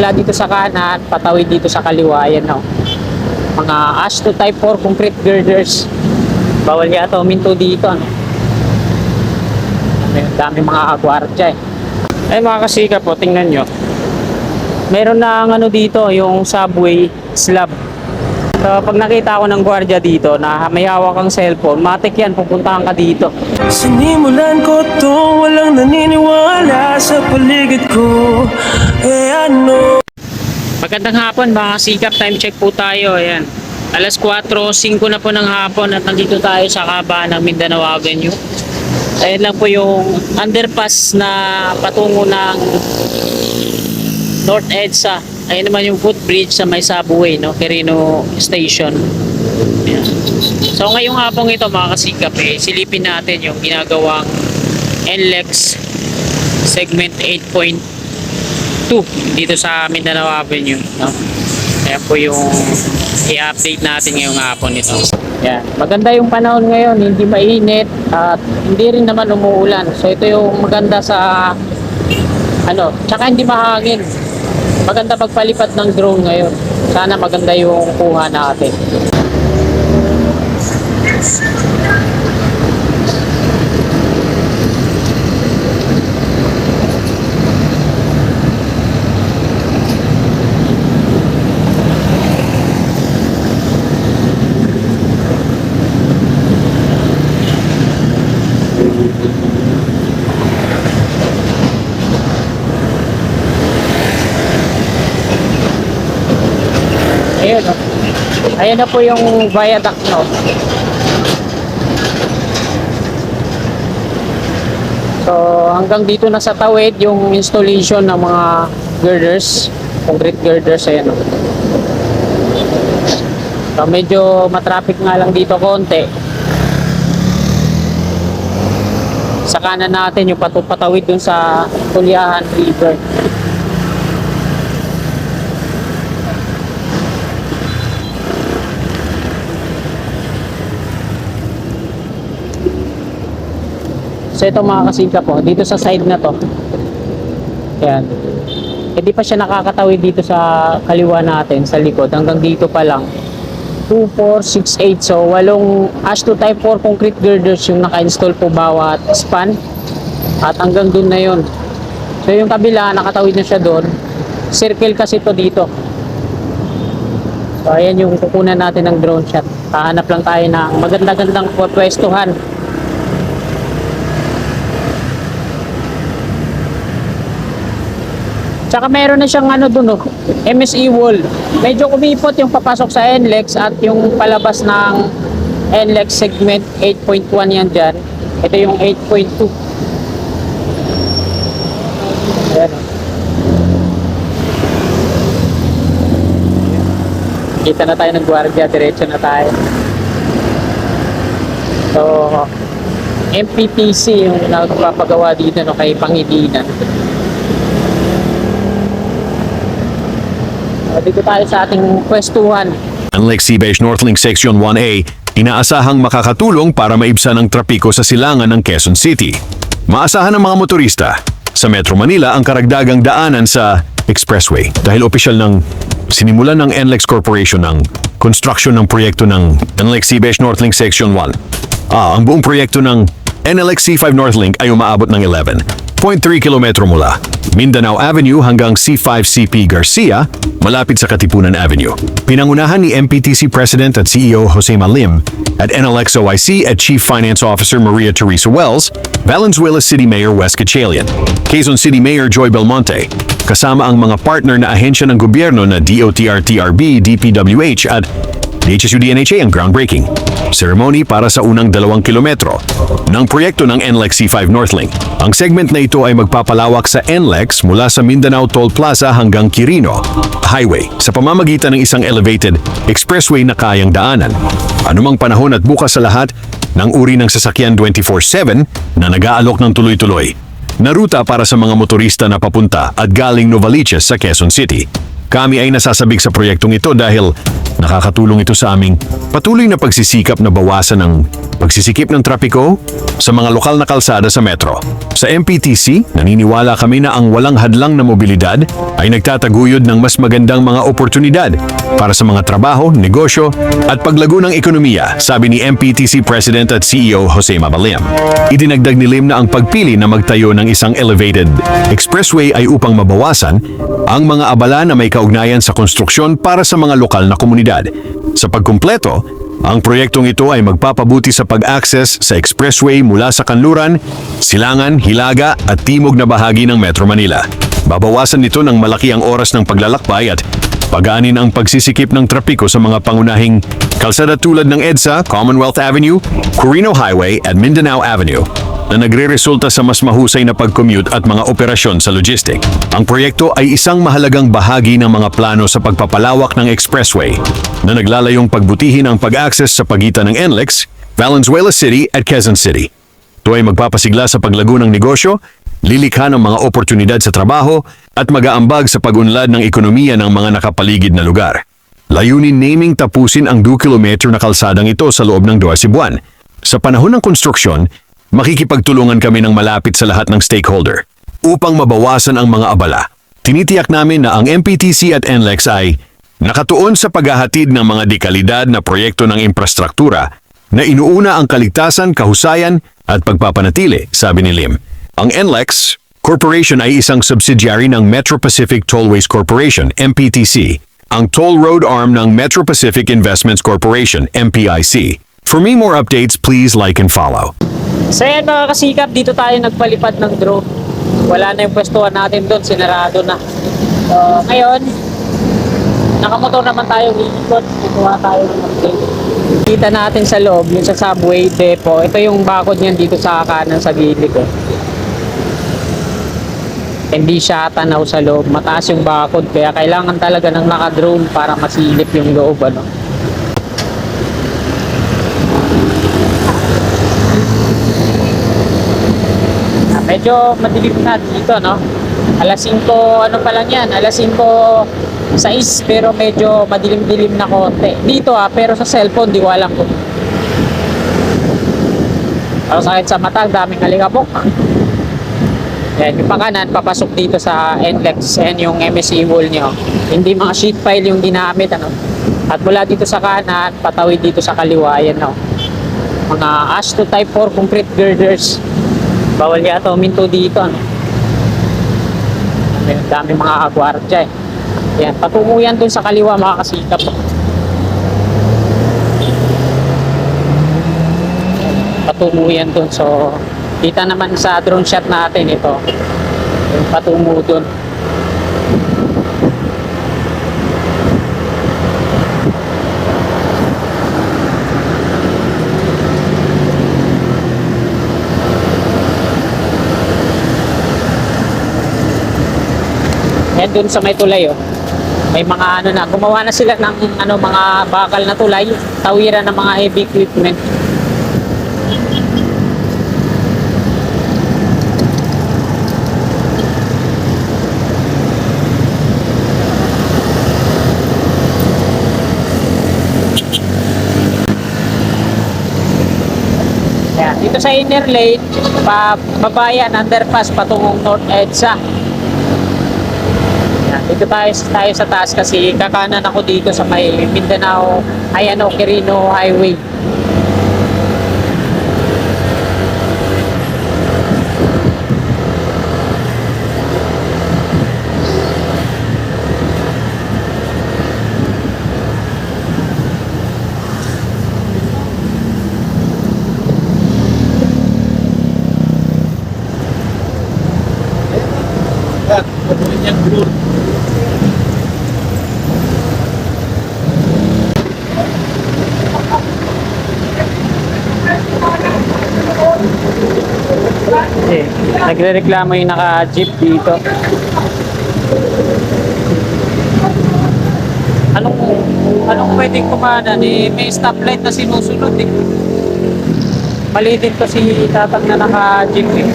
mula dito sa kanan, patawid dito sa kaliwa. Yan o. Mga ASTO Type 4 concrete girders. Bawal yata uminto dito. Ano? May dami mga kagwardya eh. Ay mga kasika po, tingnan nyo. Meron na ano dito, yung subway slab. So pag nakita ko ng gwardiya dito na may hawak kang cellphone, matik yan, pupuntahan ka dito. Sinimulan ko to, walang naniniwala sa paligid ko. Ano? Magandang hapon mga sikap, time check po tayo. Ayan. Alas 4:05 na po ng hapon at nandito tayo sa kabahan ng Mindanao Avenue. Ayan lang po yung underpass na patungo ng North EDSA. Ayan naman yung footbridge sa may subway, no? Quirino Station. Ayan. So ngayong hapong ito mga kasikap, silipin natin yung ginagawang NLEX segment 8.2 dito sa Mindanao Avenue, no? Ayan po yung i-update natin ngayong hapon ito. Yan. Maganda yung panahon ngayon, hindi mainit at hindi rin naman umuulan. So ito yung maganda sa ano, tsaka hindi mahangin. Maganda pagpalipat ng drone ngayon. Sana maganda yung kuha natin. Ayun, no? Ayan na po yung viaduct, no? So hanggang dito na sa tawid yung installation ng mga girders, concrete girders. Ayan, no? So medyo matraffic nga lang dito konti. Sa kanan natin yung patawid dun sa Tulyahan River. So ito mga kasikap po, dito sa side na to. Ayan. Hindi pa siya nakakatawid dito sa kaliwa natin, sa likod. Hanggang dito pa lang. 2, 4, 6, 8. So walong ASTO Type 4 concrete girders yung naka-install po bawat span. At hanggang dun na yun. So yung kabila, nakatawid na siya doon. Circle kasi to dito. So ayan yung kukunan natin ng drone shot. Hahanap lang tayo ng maganda-gandang pwestuhan. Tsaka meron na siyang ano dun, MSE wall. Medyo kumipot yung papasok sa NLEX at yung palabas ng NLEX segment 8.1 yan dyan. Ito yung 8.2. Ayan. Kita na tayo ng gwardiya, diretso na tayo. So, MPTC yung nagpapagawa dito no, kay Pangilinan. Dito tayo sa ating pwestuhan. NLEX Seabesh Northlink Section 1A, inaasahang makakatulong para maibsan ang trapiko sa silangan ng Quezon City. Maasahan ng mga motorista. Sa Metro Manila ang karagdagang daanan sa expressway dahil opisyal ng sinimulan ng NLEX Corporation ng construction ng proyekto ng NLEX Seabesh Northlink Section 1. Ang buong proyekto ng NLEX C5 Northlink ay umaabot ng 11.3 kilometro mula Mindanao Avenue hanggang C5CP Garcia, malapit sa Katipunan Avenue. Pinangunahan ni MPTC President at CEO Jose Malim at NLEX OIC at Chief Finance Officer Maria Teresa Wells, Valenzuela City Mayor Wes Gatchalian, Quezon City Mayor Joy Belmonte, kasama ang mga partner na ahensya ng gobyerno na DOTR-TRB, DPWH at DHSU-DNHA ang groundbreaking ceremony para sa unang 2 kilometro ng proyekto ng NLEX C5 Northlink. Ang segment na ito ay magpapalawak sa NLEX mula sa Mindanao Toll Plaza hanggang Quirino Highway sa pamamagitan ng isang elevated expressway na kayang daanan anumang panahon at bukas sa lahat ng uri ng sasakyan 24/7 na nag-aalok ng tuloy-tuloy na ruta para sa mga motorista na papunta at galing Novaliches sa Quezon City. Kami ay nasasabik sa proyektong ito dahil Nakakatulong ito sa aming patuloy na pagsisikap na bawasan ng pagsisikip ng trapiko sa mga lokal na kalsada sa metro. Sa MPTC, naniniwala kami na ang walang hadlang na mobilidad ay nagtataguyod ng mas magandang mga oportunidad para sa mga trabaho, negosyo at paglago ng ekonomiya, sabi ni MPTC President at CEO Jose Mabalim. Idinagdag ni Lim na ang pagpili na magtayo ng isang elevated expressway ay upang mabawasan ang mga abala na may kaugnayan sa konstruksyon para sa mga lokal na komunidad. Sa pagkumpleto, ang proyektong ito ay magpapabuti sa pag-access sa expressway mula sa kanluran, silangan, hilaga at timog na bahagi ng Metro Manila. Babawasan nito ng malaki ang oras ng paglalakbay at pagaanin ang pagsisikip ng trapiko sa mga pangunahing kalsada tulad ng EDSA, Commonwealth Avenue, Quirino Highway at Mindanao Avenue na nagre-resulta sa mas mahusay na pag-commute at mga operasyon sa logistic. Ang proyekto ay isang mahalagang bahagi ng mga plano sa pagpapalawak ng expressway na naglalayong pagbutihin ang pag-access sa pagitan ng NLEX, Valenzuela City at Quezon City. Ito ay magpapasigla sa paglago ng negosyo, lilikha ng mga oportunidad sa trabaho at mag-aambag sa pag-unlad ng ekonomiya ng mga nakapaligid na lugar. Layunin naming tapusin ang 2 kilometro na kalsadang ito sa loob ng 12 buwan. Sa panahon ng konstruksyon, makikipagtulungan kami ng malapit sa lahat ng stakeholder upang mabawasan ang mga abala. Tinitiyak namin na ang MPTC at NLEX ay nakatuon sa paghahatid ng mga dekalidad na proyekto ng infrastruktura na inuuna ang kaligtasan, kahusayan at pagpapanatili, sabi ni Lim. Ang NLEX Corporation ay isang subsidiary ng Metro Pacific Tollways Corporation, MPTC, ang toll road arm ng Metro Pacific Investments Corporation, MPIC. For me more updates, please like and follow. So yan mga kasikap, dito tayo nagpalipad ng drone. Wala na yung pwestuhan natin doon, sinarado na. So ngayon, nakamotor naman tayo iikot. Kukuha tayo ng update. Kita natin sa loob, yung sa subway depot. Ito yung bakod niyan dito sa kanan sa gilid. Hindi siya tanaw sa loob. Mataas yung bakod, kaya kailangan talaga ng naka-drone para masilip yung loob. Medyo madilim na dito, no? Alas 5, ano pa lang yan? Alas 5:06, pero medyo madilim-dilim na konti. Dito pero sa cellphone, di ko alam kung. Pero sakit sa mata, daming alikabok. Yan, yung pakanan, papasok dito sa NLEX. Yan yung MSC wall nyo. Hindi mga sheet pile yung ginamit, ano? At mula dito sa kanan, patawid dito sa kaliwa, yan, no? Mga ASTO Type 4 concrete girders. Bawal yata uminto dito, ano? May dami mga agwardya, eh. Yan, patungo yan dun sa kaliwa, mga kasikap. Patungo yan dun. So, kita naman sa drone shot natin ito. Yung patungo dun. Yan dun sa may tulay, oh. May mga ano na, gumawa na sila ng ano, mga bakal na tulay, tawiran ng mga heavy equipment. Yan, dito sa inner lane, babayan, underpass, patungong North EDSA. Dito tayo sa taas kasi kakanan ako dito sa may Mindanao, Quirino Highway. Nagre-reklamo yung naka-jeep dito. Anong pwedeng kumanan? May stoplight na sinusunod, eh. Mali din to si tatang na naka-jeep, eh.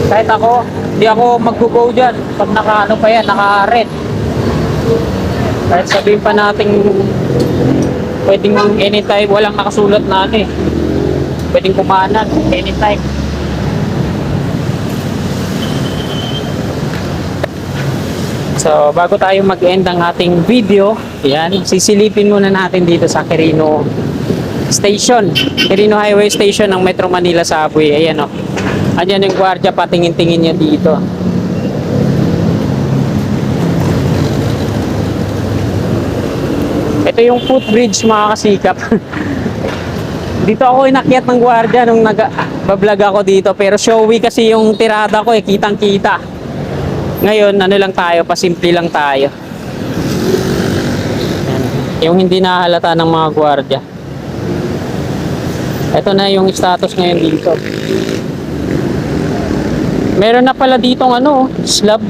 Kahit ako, hindi ako mag-go dyan. Pag naka-ano pa yan, naka-red. Kahit sabihin pa natin pwedeng anytime, walang nakasulat na ano eh. Pwedeng kumanan anytime. So, bago tayo mag-end ng ating video, yan, sisilipin muna natin dito sa Quirino Station. Quirino Highway Station ng Metro Manila Subway. Ayan o. Ayan yung gwardiya, patingin-tingin niya dito. Ito yung footbridge mga kasikap. Dito ako inakyat ng gwardiya nung nag-vlog ako dito. Pero showy kasi yung tirada ko eh, kitang-kita. Ngayon, ano lang tayo, pasimple lang tayo. Yung hindi nahalata ng mga gwardiya. Ito na yung status ngayon dito. Meron na pala ditong ano, slab.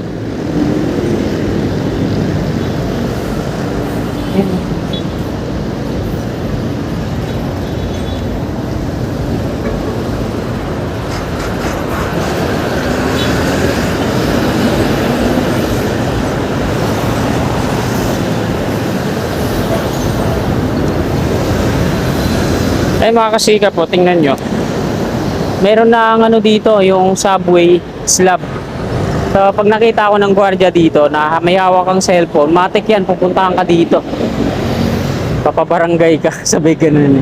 Ay mga kasikap po, tingnan nyo. Meron na ang ano dito, yung subway slab. So pag nakita ko ng gwardiya dito na may hawak kang cellphone, matik yan, pupuntahan ka dito. Papabarangay ka, sabi ganun.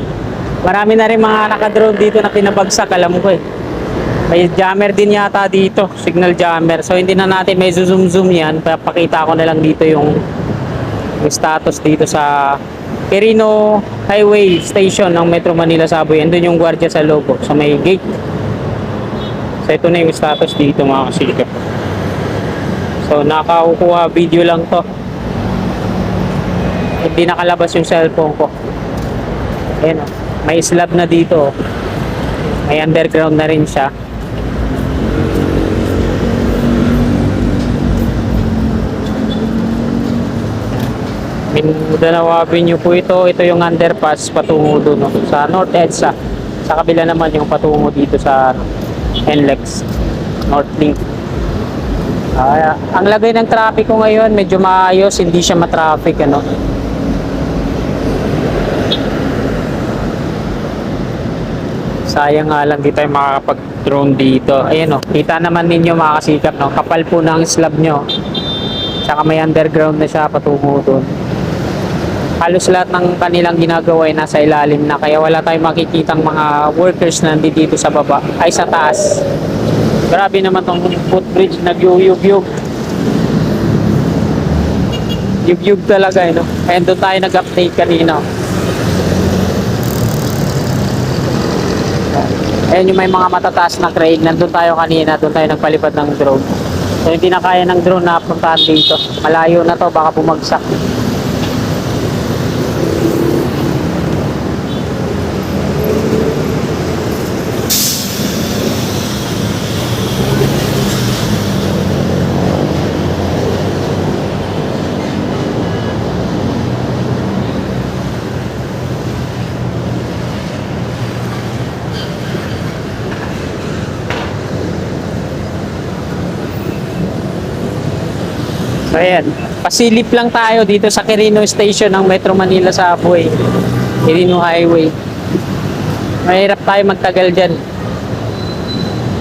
Marami na rin mga naka-drone dito na pinabagsak, alam ko eh. May jammer din yata dito, signal jammer. So hindi na natin may zoom yan, papakita ko na lang dito yung status dito sa Quirino Highway Station ng Metro Manila Subway. Andun yung gwardiya sa logo, sa may gate. So ito na yung status dito mga kasikap. So nakakuha video lang to. Hindi nakalabas yung cellphone ko. Ayan o. May slab na dito. May underground na rin siya. Mindanao Avenue po ito. Ito yung underpass patungo doon, no? Sa North EDSA. Sa kabila naman yung patungo dito sa NLEX North Link. Ang lagay ng traffic ko ngayon medyo maayos, hindi siya matraffic ano. Sayang nga lang di tayo makakapag-drone dito. Ayan o, kita naman ninyo mga kasikap, no? Kapal po ng slab nyo. Tsaka may underground na siya patungo doon. Halos lahat ng kanilang ginagawa ay nasa ilalim na, kaya wala tayong makikitang mga workers na dito sa baba ay sa taas. Grabe naman tong footbridge, nag-yug-yug. Yug-yug talaga eh, no? Kaya doon tayo nag-update kanina. Ayan yung may mga matataas na crane, nandun tayo kanina, doon tayo nagpalipad ng drone. So hindi na kaya ng drone na puntahan dito. Malayo na to, baka bumagsak. So ayan, pasilip lang tayo dito sa Quirino Station ng Metro Manila Subway, Quirino Highway. Mahirap tayo magtagal dyan.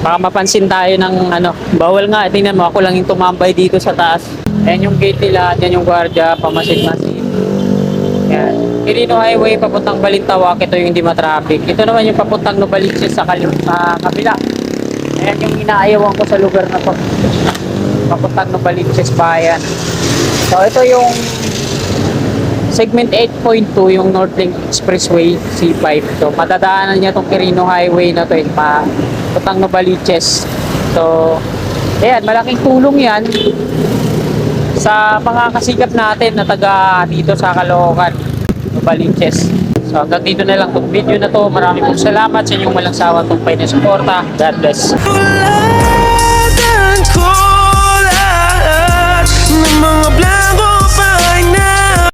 Baka mapansin tayo ng ano, bawal nga, tingnan mo, ako lang yung tumambay dito sa taas. Ayan yung gate nila, ayan yung gwardiya, pamasid-masid. Ayan, Quirino Highway, papuntang Balintawak, ito yung hindi matraffic. Ito naman yung papuntang Novaliches sa kabila. Ayan yung inaayawan ko sa lugar na to. Papuntang Novaliches Bayan. So ito yung segment 8.2, yung Northlink Expressway C5. So madadaanan niya tong Quirino Highway na to eh, papuntang Novaliches. So ayan, malaking tulong yan sa mga kasikap natin na taga dito sa Caloocan, Novaliches. So hanggang dito na lang tong video na to. Maraming pong salamat sa inyong walang sawang tumpay na suporta. God bless. Ulatan ko lahat ng mga blanco